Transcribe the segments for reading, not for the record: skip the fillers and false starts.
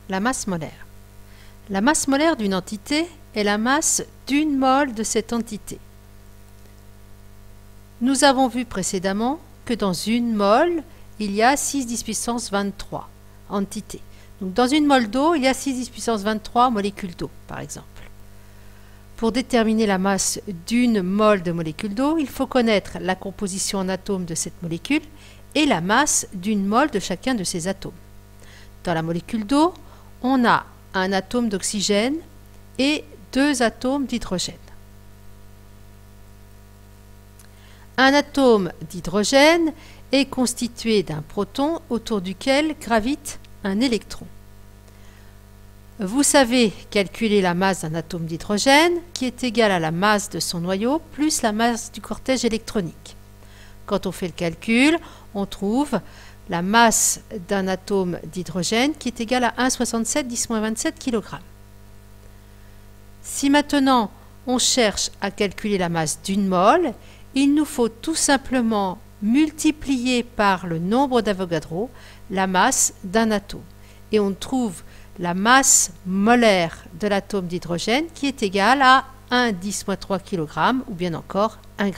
la masse molaire. La masse molaire d'une entité est la masse d'une mole de cette entité. Nous avons vu précédemment que dans une mole, il y a 6 × 10⁻23 entités. Donc dans une mole d'eau, il y a 6 × 10⁻23 molécules d'eau, par exemple. Pour déterminer la masse d'une mole de molécules d'eau, il faut connaître la composition en atomes de cette molécule et la masse d'une mole de chacun de ces atomes. Dans la molécule d'eau, on a un atome d'oxygène et 2 atomes d'hydrogène. Un atome d'hydrogène est constitué d'un proton autour duquel gravite un électron. Vous savez calculer la masse d'un atome d'hydrogène qui est égale à la masse de son noyau plus la masse du cortège électronique. Quand on fait le calcul, on trouve la masse d'un atome d'hydrogène qui est égale à 1,67 × 10⁻27 kg. Si maintenant on cherche à calculer la masse d'une mole, il nous faut tout simplement multiplier par le nombre d'Avogadro la masse d'un atome. Et on trouve la masse molaire de l'atome d'hydrogène qui est égale à 1,10⁻³ kg ou bien encore 1 g.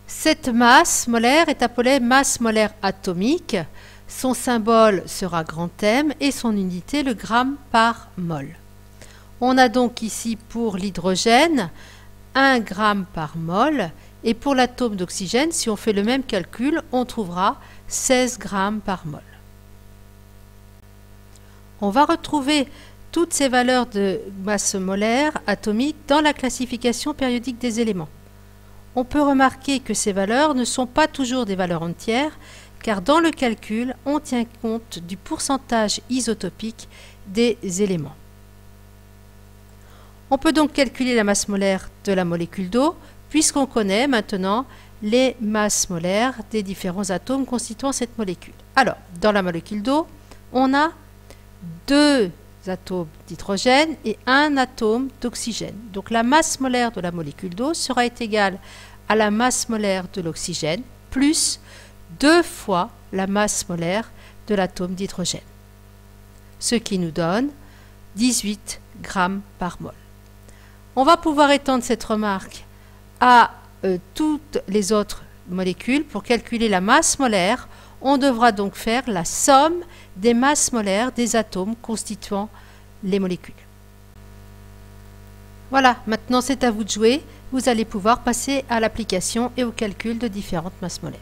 Cette masse molaire est appelée masse molaire atomique. Son symbole sera grand M et son unité le gramme par mol. On a donc ici pour l'hydrogène 1 g par mol et pour l'atome d'oxygène, si on fait le même calcul, on trouvera 16 g par mol. On va retrouver toutes ces valeurs de masse molaire atomique dans la classification périodique des éléments. On peut remarquer que ces valeurs ne sont pas toujours des valeurs entières, car dans le calcul, on tient compte du pourcentage isotopique des éléments. On peut donc calculer la masse molaire de la molécule d'eau, puisqu'on connaît maintenant les masses molaires des différents atomes constituant cette molécule. Alors, dans la molécule d'eau, on a 2 atomes d'hydrogène et 1 atome d'oxygène. Donc la masse molaire de la molécule d'eau sera égale à la masse molaire de l'oxygène plus 2 fois la masse molaire de l'atome d'hydrogène, ce qui nous donne 18 g par mol. On va pouvoir étendre cette remarque à toutes les autres molécules. Pour calculer la masse molaire, on devra donc faire la somme des masses molaires des atomes constituant les molécules. Voilà, maintenant c'est à vous de jouer. Vous allez pouvoir passer à l'application et au calcul de différentes masses molaires.